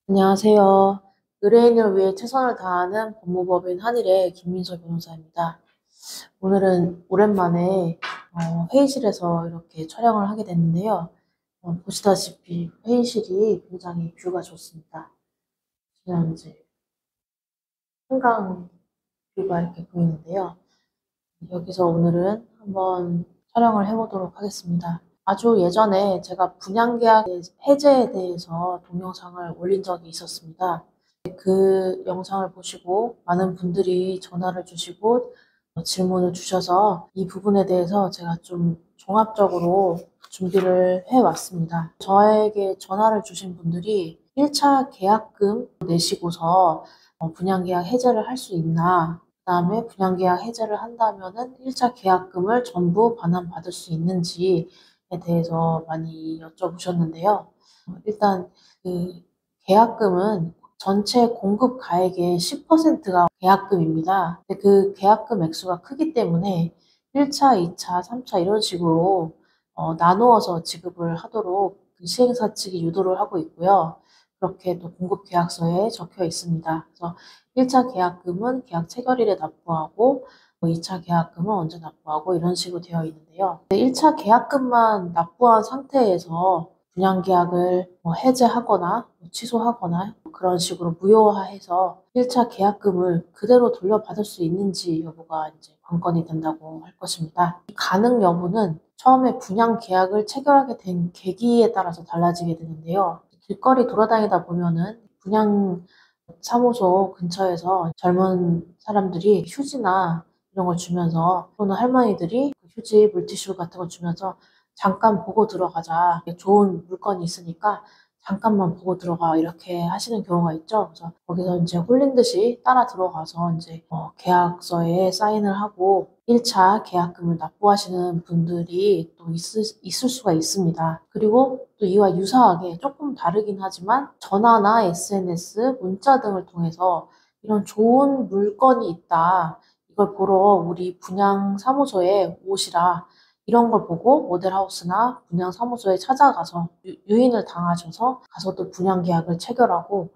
안녕하세요. 의뢰인을 위해 최선을 다하는 법무법인 한일의 김민서 변호사입니다. 오늘은 오랜만에 회의실에서 이렇게 촬영을 하게 됐는데요. 보시다시피 회의실이 굉장히 뷰가 좋습니다. 지금 이제 한강 뷰가 이렇게 보이는데요. 여기서 오늘은 한번 촬영을 해보도록 하겠습니다. 아주 예전에 제가 분양계약 해제에 대해서 동영상을 올린 적이 있었습니다. 그 영상을 보시고 많은 분들이 전화를 주시고 질문을 주셔서 이 부분에 대해서 제가 좀 종합적으로 준비를 해왔습니다. 저에게 전화를 주신 분들이 1차 계약금 내시고서 분양계약 해제를 할 수 있나, 그다음에 분양계약 해제를 한다면은 1차 계약금을 전부 반환받을 수 있는지에 대해서 많이 여쭤보셨는데요. 일단 그 계약금은 전체 공급 가액의 10%가 계약금입니다. 근데 그 계약금 액수가 크기 때문에 1차, 2차, 3차 이런 식으로 나누어서 지급을 하도록 그 시행사 측이 유도를 하고 있고요. 그렇게 또 공급 계약서에 적혀 있습니다. 그래서 1차 계약금은 계약 체결일에 납부하고 2차 계약금은 언제 납부하고 이런 식으로 되어 있는데요. 1차 계약금만 납부한 상태에서 분양계약을 해제하거나 취소하거나 그런 식으로 무효화해서 1차 계약금을 그대로 돌려받을 수 있는지 여부가 이제 관건이 된다고 할 것입니다. 이 가능 여부는 처음에 분양계약을 체결하게 된 계기에 따라서 달라지게 되는데요. 길거리 돌아다니다 보면은 분양사무소 근처에서 젊은 사람들이 휴지나 이런 걸 주면서 또는 할머니들이 휴지, 물티슈 같은 걸 주면서 잠깐 보고 들어가자. 좋은 물건이 있으니까 잠깐만 보고 들어가. 이렇게 하시는 경우가 있죠. 그래서 거기서 이제 홀린 듯이 따라 들어가서 이제 계약서에 사인을 하고 1차 계약금을 납부하시는 분들이 또 있을 수가 있습니다. 그리고 또 이와 유사하게 조금 다르긴 하지만 전화나 SNS, 문자 등을 통해서 이런 좋은 물건이 있다. 이걸 보러 우리 분양사무소에 오시라. 이런 걸 보고 모델하우스나 분양사무소에 찾아가서 유인을 당하셔서 가서 또 분양계약을 체결하고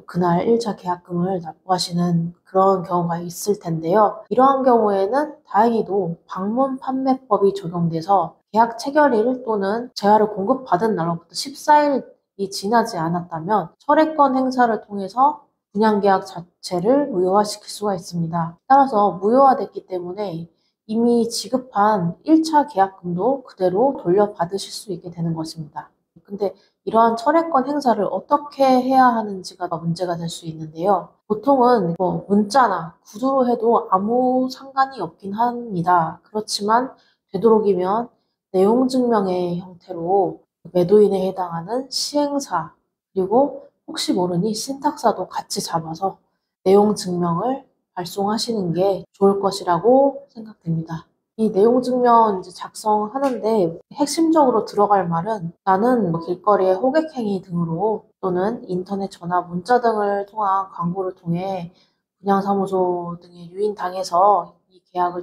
그날 1차 계약금을 납부하시는 그런 경우가 있을 텐데요. 이러한 경우에는 다행히도 방문 판매법이 적용돼서 계약 체결일 또는 재화를 공급받은 날로부터 14일이 지나지 않았다면 철회권 행사를 통해서 분양계약 자체를 무효화시킬 수가 있습니다. 따라서 무효화됐기 때문에 이미 지급한 1차 계약금도 그대로 돌려받으실 수 있게 되는 것입니다. 근데 이러한 철회권 행사를 어떻게 해야 하는지가 문제가 될 수 있는데요. 보통은 문자나 구두로 해도 아무 상관이 없긴 합니다. 그렇지만 되도록이면 내용 증명의 형태로 매도인에 해당하는 시행사 그리고 혹시 모르니 신탁사도 같이 잡아서 내용 증명을 발송하시는 게 좋을 것이라고 생각됩니다. 이 내용 증명 이제 작성하는데 핵심적으로 들어갈 말은 나는 길거리에 호객행위 등으로 또는 인터넷 전화 문자 등을 통한 광고를 통해 분양사무소 등에 유인당해서 이 계약을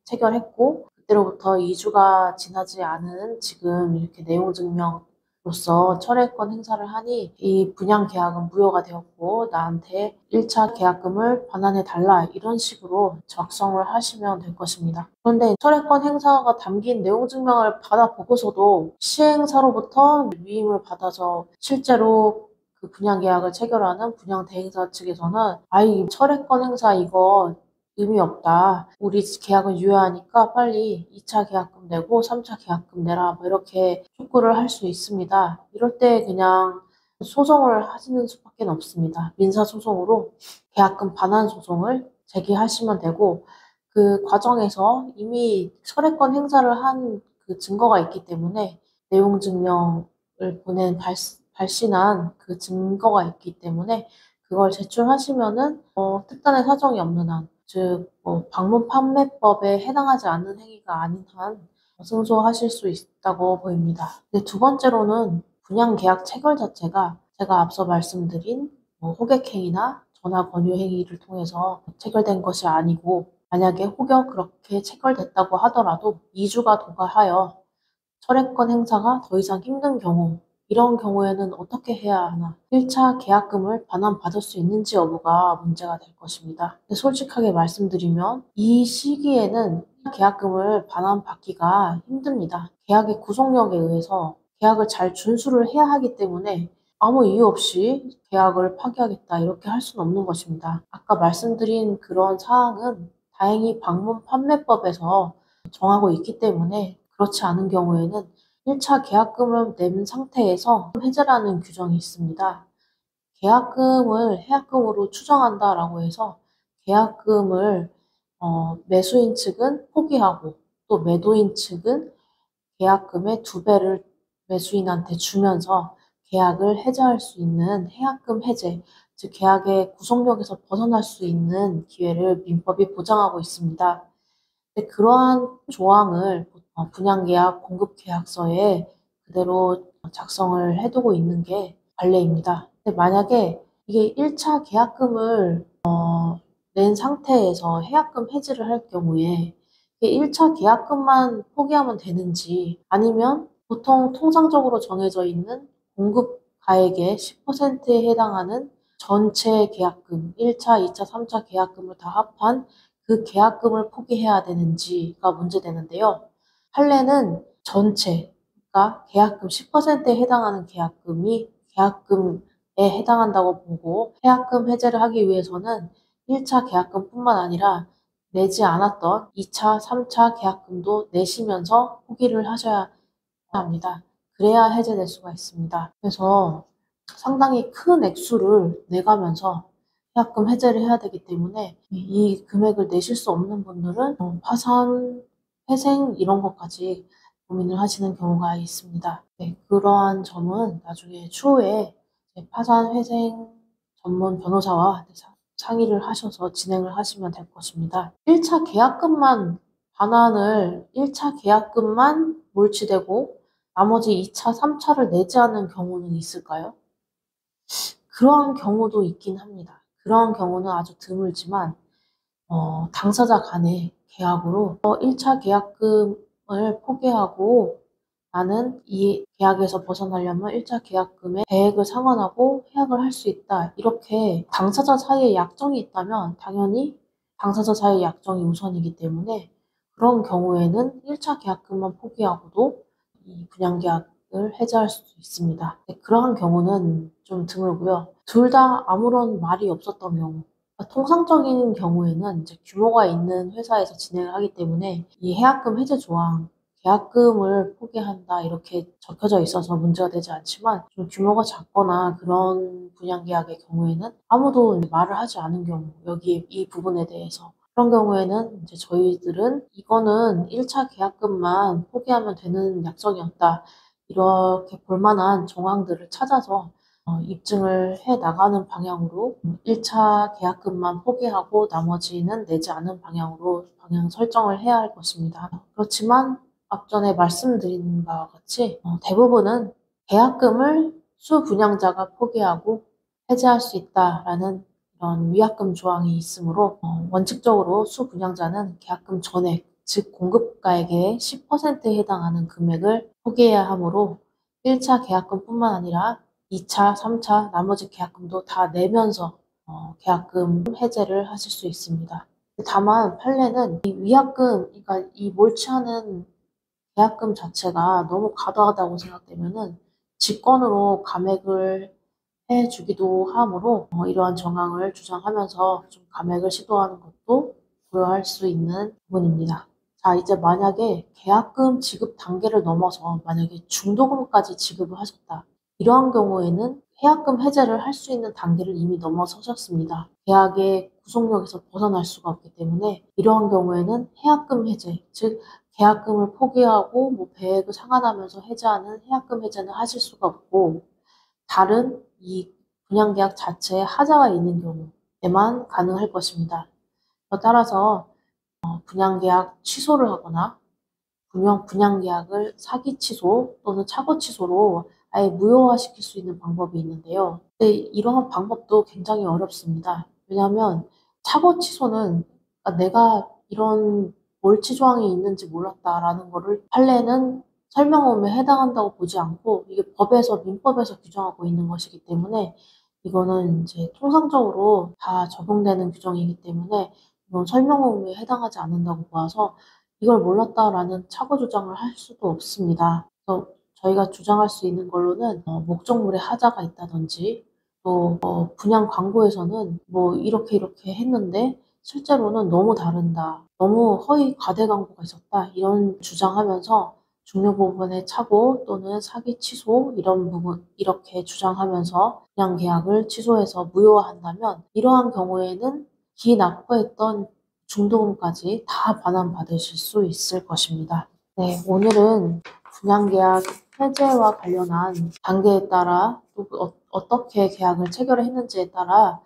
체결했고 그때로부터 2주가 지나지 않은 지금 이렇게 내용 증명으로서 철회권 행사를 하니 이 분양 계약은 무효가 되었고 나한테 1차 계약금을 반환해 달라 이런 식으로 작성을 하시면 될 것입니다. 그런데 철회권 행사가 담긴 내용 증명을 받아보고서도 시행사로부터 위임을 받아서 실제로 그 분양 계약을 체결하는 분양 대행사 측에서는 아이 철회권 행사 이거 의미 없다. 우리 계약은 유효하니까 빨리 2차 계약금 내고 3차 계약금 내라. 뭐 이렇게 촉구를 할 수 있습니다. 이럴 때 그냥 소송을 하시는 수밖에 없습니다. 민사소송으로 계약금 반환 소송을 제기하시면 되고 그 과정에서 이미 철회권 행사를 한 그 증거가 있기 때문에 내용 증명을 발신한 그 증거가 있기 때문에 그걸 제출하시면은 특단의 사정이 없는 한, 즉 방문 판매법에 해당하지 않는 행위가 아닌 한 승소하실 수 있다고 보입니다. 근데 두 번째로는 분양 계약 체결 자체가 제가 앞서 말씀드린 호객행위나 전화 권유 행위를 통해서 체결된 것이 아니고 만약에 혹여 그렇게 체결됐다고 하더라도 2주가 도과하여 철회권 행사가 더 이상 힘든 경우 이런 경우에는 어떻게 해야 하나? 1차 계약금을 반환받을 수 있는지 여부가 문제가 될 것입니다. 솔직하게 말씀드리면 이 시기에는 계약금을 반환받기가 힘듭니다. 계약의 구속력에 의해서 계약을 잘 준수를 해야 하기 때문에 아무 이유 없이 계약을 파기하겠다 이렇게 할 수는 없는 것입니다. 아까 말씀드린 그런 사항은 다행히 방문 판매법에서 정하고 있기 때문에 그렇지 않은 경우에는 1차 계약금을 낸 상태에서 해제라는 규정이 있습니다. 계약금을 해약금으로 추정한다라고 해서 계약금을 매수인 측은 포기하고 또 매도인 측은 계약금의 2배를 매수인한테 주면서 계약을 해제할 수 있는 해약금 해제, 즉 계약의 구속력에서 벗어날 수 있는 기회를 민법이 보장하고 있습니다. 근데 그러한 조항을 분양계약 공급계약서에 그대로 작성을 해두고 있는 게 관례입니다. 근데 만약에 이게 1차 계약금을 낸 상태에서 해약금 해지를 할 경우에 1차 계약금만 포기하면 되는지 아니면 보통 통상적으로 정해져 있는 공급가액의 10%에 해당하는 전체 계약금, 1차, 2차, 3차 계약금을 다 합한 그 계약금을 포기해야 되는지가 문제되는데요. 판례는 전체, 그러니까 계약금 10%에 해당하는 계약금이 계약금에 해당한다고 보고 해약금 해제를 하기 위해서는 1차 계약금뿐만 아니라 내지 않았던 2차, 3차 계약금도 내시면서 포기를 하셔야 합니다. 그래야 해제될 수가 있습니다. 그래서 상당히 큰 액수를 내가면서 해약금 해제를 해야 되기 때문에 이 금액을 내실 수 없는 분들은 파산, 회생 이런 것까지 고민을 하시는 경우가 있습니다. 네, 그러한 점은 나중에 추후에 파산, 회생 전문 변호사와 상의를 하셔서 진행을 하시면 될 것입니다. 1차 계약금만 반환을 1차 계약금만 몰치되고 나머지 2차, 3차를 내지 않은 경우는 있을까요? 그러한 경우도 있긴 합니다. 그러한 경우는 아주 드물지만 당사자 간의 계약으로 1차 계약금을 포기하고 나는 이 계약에서 벗어나려면 1차 계약금의 배액을 상환하고 해약을 할 수 있다. 이렇게 당사자 사이에 약정이 있다면 당연히 당사자 사이의 약정이 우선이기 때문에 그런 경우에는 1차 계약금만 포기하고도 이 분양계약을 해지할 수 있습니다. 그러한 경우는 좀 드물고요. 둘 다 아무런 말이 없었던 경우, 통상적인 경우에는 이제 규모가 있는 회사에서 진행을 하기 때문에 이 해약금 해제 조항, 계약금을 포기한다 이렇게 적혀져 있어서 문제가 되지 않지만 좀 규모가 작거나 그런 분양계약의 경우에는 아무도 말을 하지 않은 경우, 여기 이 부분에 대해서 그런 경우에는 이제 저희들은 이거는 1차 계약금만 포기하면 되는 약정이었다. 이렇게 볼만한 정황들을 찾아서 입증을 해 나가는 방향으로 1차 계약금만 포기하고 나머지는 내지 않은 방향으로 방향 설정을 해야 할 것입니다. 그렇지만 앞전에 말씀드린 바와 같이 대부분은 계약금을 수분양자가 포기하고 해지할 수 있다라는 이런 위약금 조항이 있으므로 원칙적으로 수분양자는 계약금 전액, 즉 공급가액의 10%에 해당하는 금액을 포기해야 하므로 1차 계약금뿐만 아니라 2차, 3차 나머지 계약금도 다 내면서 계약금 해제를 하실 수 있습니다. 다만 판례는 이 위약금, 그러니까 이 몰치하는 계약금 자체가 너무 과도하다고 생각되면은 직권으로 감액을 해주기도 하므로 이러한 정황을 주장하면서 좀 감액을 시도하는 것도 고려할 수 있는 부분입니다. 자, 이제 만약에 계약금 지급 단계를 넘어서 만약에 중도금까지 지급을 하셨다. 이러한 경우에는 해약금 해제를 할 수 있는 단계를 이미 넘어서셨습니다. 계약의 구속력에서 벗어날 수가 없기 때문에 이러한 경우에는 해약금 해제, 즉 계약금을 포기하고 뭐 배액을 상환하면서 해제하는 해약금 해제는 하실 수가 없고 다른 이 분양계약 자체에 하자가 있는 경우에만 가능할 것입니다. 따라서 분양계약 취소를 하거나 분양계약을 사기 취소 또는 착오 취소로 아예 무효화시킬 수 있는 방법이 있는데요. 근데 이러한 방법도 굉장히 어렵습니다. 왜냐하면 착오 취소는 내가 이런 몰치 조항이 있는지 몰랐다라는 거를 판례는 설명음에 해당한다고 보지 않고 이게 법에서 민법에서 규정하고 있는 것이기 때문에 이거는 이제 통상적으로 다 적용되는 규정이기 때문에 이건 설명음에 해당하지 않는다고 보아서 이걸 몰랐다라는 착오 주장을 할 수도 없습니다. 그래서 저희가 주장할 수 있는 걸로는 목적물에 하자가 있다든지 또 분양 광고에서는 뭐 이렇게 했는데 실제로는 너무 다른다. 너무 허위 과대 광고가 있었다. 이런 주장하면서 중요 부분의 착오 또는 사기 취소 이런 부분 이렇게 주장하면서 분양 계약을 취소해서 무효화한다면 이러한 경우에는 기납부했던 중도금까지 다 반환받으실 수 있을 것입니다. 네, 오늘은 분양계약 해제와 관련한 단계에 따라 또 어떻게 계약을 체결을 했는지에 따라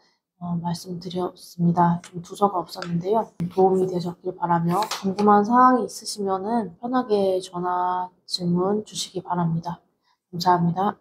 말씀드렸습니다. 좀 두서가 없었는데요. 도움이 되셨길 바라며 궁금한 사항이 있으시면 편하게 전화 질문 주시기 바랍니다. 감사합니다.